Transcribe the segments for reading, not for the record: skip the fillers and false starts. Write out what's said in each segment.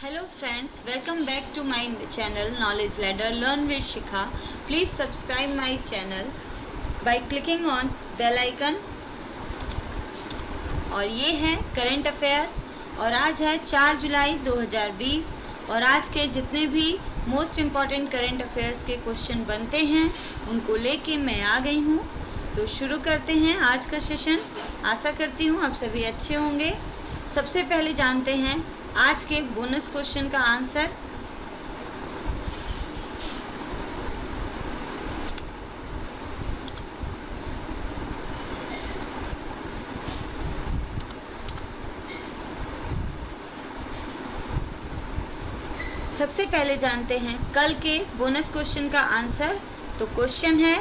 Hello friends, welcome back to my channel Knowledge Ladder Learn with Shikha. Please subscribe my channel by clicking on bell icon. और ये है current affairs और आज है 4 जुलाई 2020 और आज के जितने भी मोस्ट इम्पॉर्टेंट करंट अफेयर्स के क्वेश्चन बनते हैं उनको लेके मैं आ गई हूँ। तो शुरू करते हैं आज का सेशन। आशा करती हूँ आप सभी अच्छे होंगे। सबसे पहले जानते हैं आज के बोनस क्वेश्चन का आंसर। सबसे पहले जानते हैं कल के बोनस क्वेश्चन का आंसर। तो क्वेश्चन है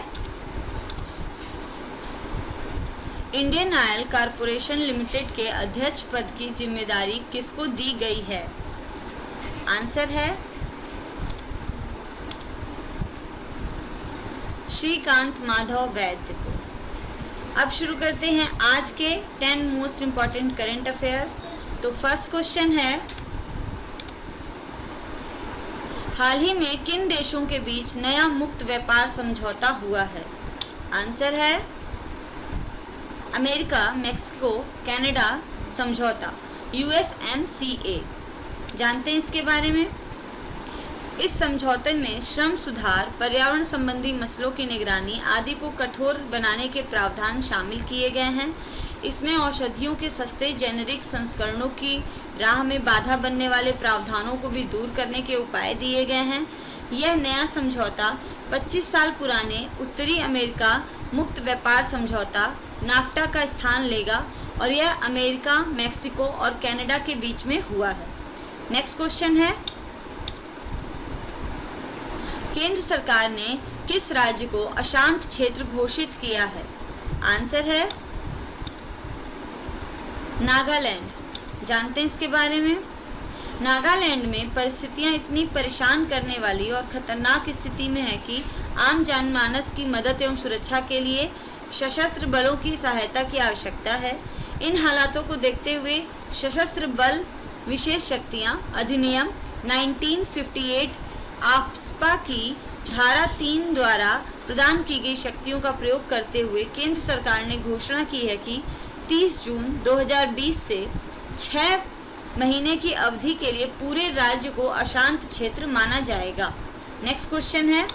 इंडियन ऑयल कॉरपोरेशन लिमिटेड के अध्यक्ष पद की जिम्मेदारी किसको दी गई है? आंसर है श्रीकांत माधव वैद्य को। अब शुरू करते हैं आज के 10 मोस्ट इम्पॉर्टेंट करंट अफेयर्स। तो फर्स्ट क्वेश्चन है हाल ही में किन देशों के बीच नया मुक्त व्यापार समझौता हुआ है? आंसर है अमेरिका, मेक्सिको, कनाडा समझौता USMCA। जानते हैं इसके बारे में। इस समझौते में श्रम सुधार, पर्यावरण संबंधी मसलों की निगरानी आदि को कठोर बनाने के प्रावधान शामिल किए गए हैं। इसमें औषधियों के सस्ते जेनेरिक संस्करणों की राह में बाधा बनने वाले प्रावधानों को भी दूर करने के उपाय दिए गए हैं। यह नया समझौता 25 साल पुराने उत्तरी अमेरिका मुक्त व्यापार समझौता नाफ्टा का स्थान लेगा और यह अमेरिका, मेक्सिको और कनाडा के बीच में हुआ है। नेक्स्ट क्वेश्चन है केंद्र सरकार ने किस राज्य को अशांत क्षेत्र घोषित किया है? आंसर है नागालैंड। जानते हैं इसके बारे में। नागालैंड में परिस्थितियां इतनी परेशान करने वाली और खतरनाक स्थिति में है कि आम जनमानस की मदद एवं सुरक्षा के लिए सशस्त्र बलों की सहायता की आवश्यकता है। इन हालातों को देखते हुए सशस्त्र बल विशेष शक्तियां अधिनियम 1958 आफ्स्पा की धारा 3 द्वारा प्रदान की गई शक्तियों का प्रयोग करते हुए केंद्र सरकार ने घोषणा की है कि 30 जून 2020 से 6 महीने की अवधि के लिए पूरे राज्य को अशांत क्षेत्र माना जाएगा। नेक्स्ट क्वेश्चन है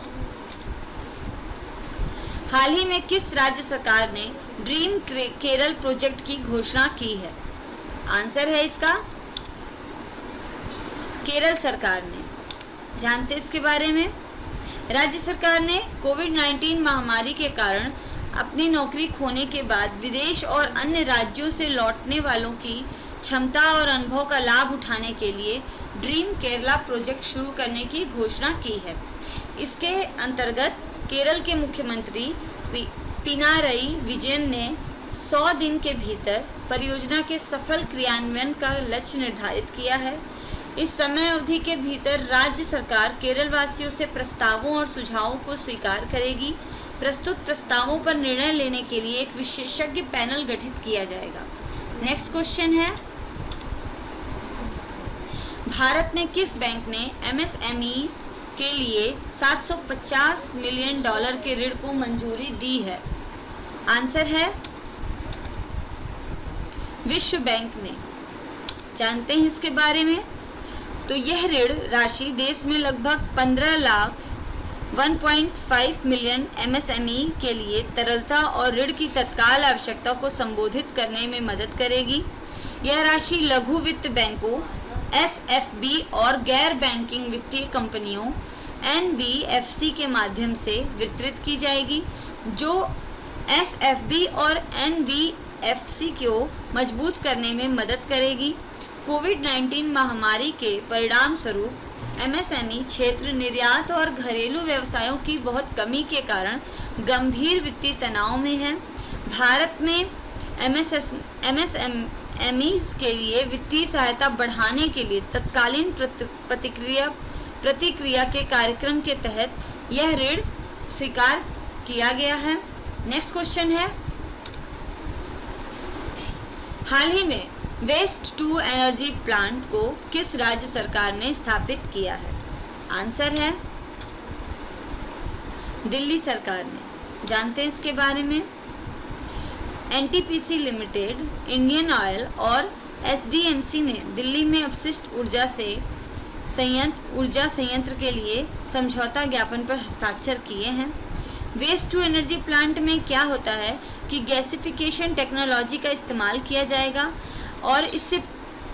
हाल ही में किस राज्य सरकार ने ड्रीम केरल प्रोजेक्ट की घोषणा की है? आंसर है इसका केरल सरकार ने। जानते हैं इसके बारे में। राज्य सरकार ने कोविड-19 महामारी के कारण अपनी नौकरी खोने के बाद विदेश और अन्य राज्यों से लौटने वालों की क्षमता और अनुभव का लाभ उठाने के लिए ड्रीम केरला प्रोजेक्ट शुरू करने की घोषणा की है। इसके अंतर्गत केरल के मुख्यमंत्री पिनारई विजयन ने 100 दिन के भीतर परियोजना के सफल क्रियान्वयन का लक्ष्य निर्धारित किया है। इस समय अवधि के भीतर राज्य सरकार केरल वासियों से प्रस्तावों और सुझावों को स्वीकार करेगी। प्रस्तुत प्रस्तावों पर निर्णय लेने के लिए एक विशेषज्ञ पैनल गठित किया जाएगा। नेक्स्ट क्वेश्चन है भारत में किस बैंक ने MSMEs के लिए $750 मिलियन के ऋण को मंजूरी दी है? आंसर है विश्व बैंक ने। जानते हैं इसके बारे में। तो यह ऋण राशि देश में लगभग 15 लाख 1.5 मिलियन MSME के लिए तरलता और ऋण की तत्काल आवश्यकता को संबोधित करने में मदद करेगी। यह राशि लघु वित्त बैंकों SFB और गैर बैंकिंग वित्तीय कंपनियों NBFC के माध्यम से वितरित की जाएगी, जो SFB और NBFC को मजबूत करने में मदद करेगी। कोविड-19 महामारी के परिणाम स्वरूप MSME क्षेत्र निर्यात और घरेलू व्यवसायों की बहुत कमी के कारण गंभीर वित्तीय तनाव में है। भारत में MSMEs के लिए वित्तीय सहायता बढ़ाने के लिए तत्कालीन प्रतिक्रिया के कार्यक्रम के तहत यह ऋण स्वीकार किया गया है। नेक्स्ट क्वेश्चन है हाल ही में वेस्ट टू एनर्जी प्लांट को किस राज्य सरकार ने स्थापित किया है? आंसर है दिल्ली सरकार ने। जानते हैं इसके बारे में। एनटीपीसी लिमिटेड, इंडियन ऑयल और एसडीएमसी ने दिल्ली में अपशिष्ट ऊर्जा संयंत्र के लिए समझौता ज्ञापन पर हस्ताक्षर किए हैं। वेस्ट टू एनर्जी प्लांट में क्या होता है कि गैसिफिकेशन टेक्नोलॉजी का इस्तेमाल किया जाएगा और इससे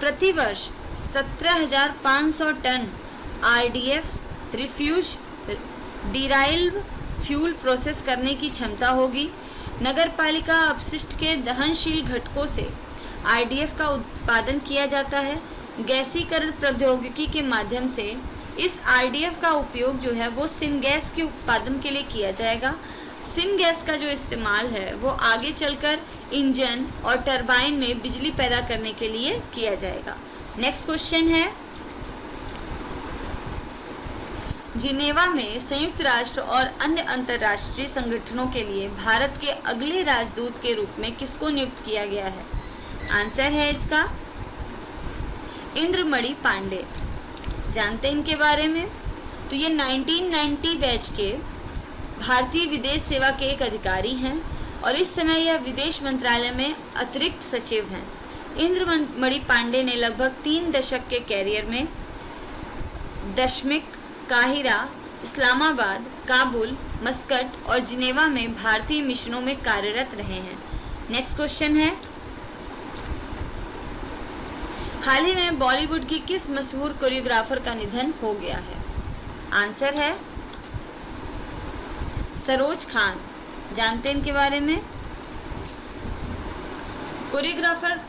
प्रतिवर्ष 17,500 ton RDF refuse derived fuel process करने की क्षमता होगी। नगर पालिका अपशिष्ट के दहनशील घटकों से आरडीएफ का उत्पादन किया जाता है। गैसीकरण प्रौद्योगिकी के माध्यम से इस आरडीएफ का उपयोग जो है वो सिनगैस के उत्पादन के लिए किया जाएगा। सिनगैस का जो इस्तेमाल है वो आगे चलकर इंजन और टरबाइन में बिजली पैदा करने के लिए किया जाएगा। नेक्स्ट क्वेश्चन है, जिनेवा में संयुक्त राष्ट्र और अन्य अंतर्राष्ट्रीय संगठनों के लिए भारत के अगले राजदूत के रूप में किसको नियुक्त किया गया है? आंसर है इसका इंद्रमणि पांडे। जानते हैं इनके बारे में। तो ये 1990 बैच के भारतीय विदेश सेवा के एक अधिकारी हैं और इस समय यह विदेश मंत्रालय में अतिरिक्त सचिव हैं। इंद्रमणि पांडे ने लगभग 3 दशक के कैरियर में दशमिक, काहिरा, इस्लामाबाद, काबुल, मस्कट और जिनेवा में भारतीय मिशनों में कार्यरत रहे हैं। नेक्स्ट क्वेश्चन है, हाल ही में बॉलीवुड की किस मशहूर कोरियोग्राफर का निधन हो गया है? आंसर है सरोज खान। जानते हैं इनके बारे में। कोरियोग्राफर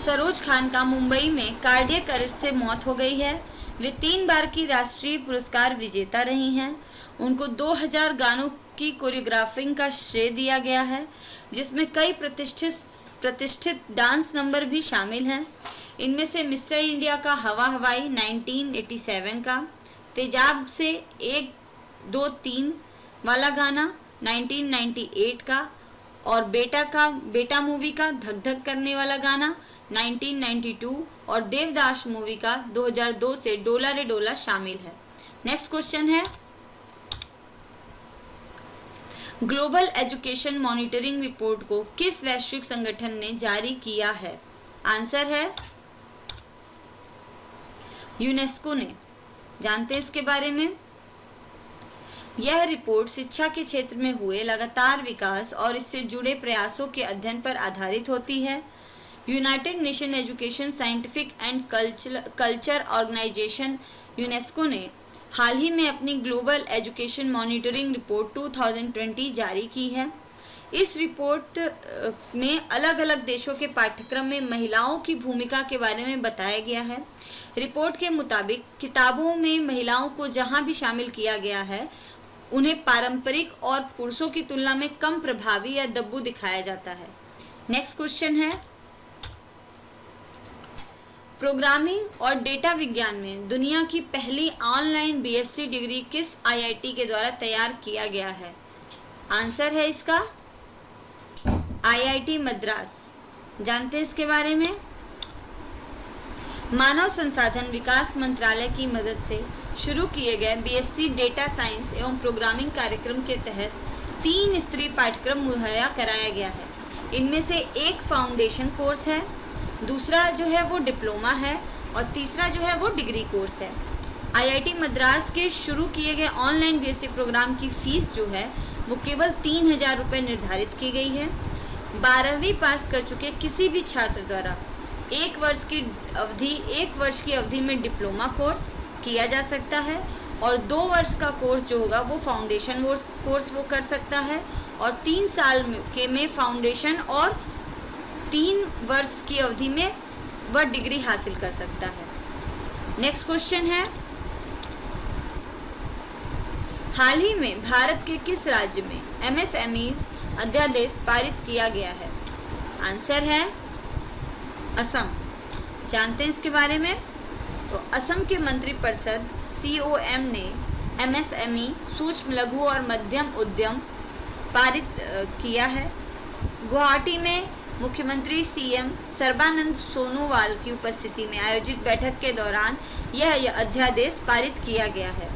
सरोज खान का मुंबई में कार्डियक अरेस्ट से मौत हो गई है। वे 3 बार की राष्ट्रीय पुरस्कार विजेता रही हैं। उनको 2000 गानों की कोरियोग्राफिंग का श्रेय दिया गया है, जिसमें कई प्रतिष्ठित डांस नंबर भी शामिल हैं। इनमें से मिस्टर इंडिया का हवा हवाई 1987 का, तेजाब से 1, 2, 3 वाला गाना 1998 का और बेटा मूवी का धक धक करने वाला गाना 1992 और देवदास मूवी का 2002 से डोला रे डोला शामिल है। नेक्स्ट क्वेश्चन है, ग्लोबल एजुकेशन मॉनिटरिंग रिपोर्ट को किस वैश्विक संगठन ने जारी किया है? आंसर है यूनेस्को ने। जानते हैं इसके बारे में। यह रिपोर्ट शिक्षा के क्षेत्र में हुए लगातार विकास और इससे जुड़े प्रयासों के अध्ययन पर आधारित होती है। United Nation Education Scientific and Culture Organization UNESCO ने हाल ही में अपनी ग्लोबल एजुकेशन मॉनिटरिंग रिपोर्ट 2020 जारी की है। इस रिपोर्ट में अलग अलग देशों के पाठ्यक्रम में महिलाओं की भूमिका के बारे में बताया गया है। रिपोर्ट के मुताबिक किताबों में महिलाओं को जहां भी शामिल किया गया है, उन्हें पारंपरिक और पुरुषों की तुलना में कम प्रभावी या दब्बू दिखाया जाता है। नेक्स्ट क्वेश्चन है, प्रोग्रामिंग और डेटा विज्ञान में दुनिया की पहली ऑनलाइन बीएससी डिग्री किस आईआईटी के द्वारा तैयार किया गया है? आंसर है इसका आईआईटी मद्रास। जानते हैं इसके बारे में। मानव संसाधन विकास मंत्रालय की मदद से शुरू किए गए बीएससी डेटा साइंस एवं प्रोग्रामिंग कार्यक्रम के तहत 3 स्तरीय पाठ्यक्रम मुहैया कराया गया है। इनमें से एक फाउंडेशन कोर्स है, दूसरा जो है वो डिप्लोमा है और तीसरा जो है वो डिग्री कोर्स है। आईआईटी मद्रास के शुरू किए गए ऑनलाइन बीएससी प्रोग्राम की फीस जो है वो केवल 3,000 रुपये निर्धारित की गई है। 12वीं पास कर चुके किसी भी छात्र द्वारा 1 वर्ष की अवधि में डिप्लोमा कोर्स किया जा सकता है और 2 वर्ष का कोर्स जो होगा वो फाउंडेशन कोर्स वो कर सकता है और 3 साल में फाउंडेशन और 3 वर्ष की अवधि में वह डिग्री हासिल कर सकता है। नेक्स्ट क्वेश्चन है, हाल ही में भारत के किस राज्य में एमएसएमईज अध्यादेश पारित किया गया है? आंसर है असम। जानते हैं इसके बारे में। तो असम के मंत्रिपरिषद COM ने MSME सूक्ष्म लघु और मध्यम उद्यम पारित किया है। गुवाहाटी में मुख्यमंत्री सीएम सर्बानंद सोनोवाल की उपस्थिति में आयोजित बैठक के दौरान यह अध्यादेश पारित किया गया है।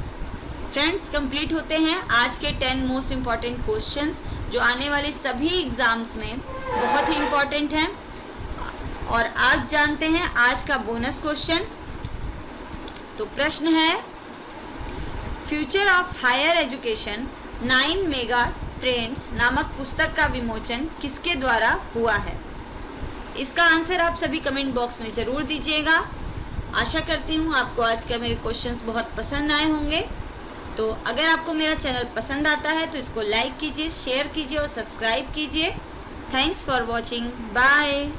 फ्रेंड्स, कंप्लीट होते हैं आज के 10 मोस्ट इम्पॉर्टेंट क्वेश्चंस जो आने वाले सभी एग्जाम्स में बहुत ही इम्पॉर्टेंट हैं। और आज जानते हैं आज का बोनस क्वेश्चन। तो प्रश्न है, future of higher education 9 mega trends नामक पुस्तक का विमोचन किसके द्वारा हुआ है? इसका आंसर आप सभी कमेंट बॉक्स में ज़रूर दीजिएगा। आशा करती हूँ आपको आज के मेरे क्वेश्चंस बहुत पसंद आए होंगे। तो अगर आपको मेरा चैनल पसंद आता है तो इसको लाइक कीजिए, शेयर कीजिए और सब्सक्राइब कीजिए। Thanks for watching. बाय।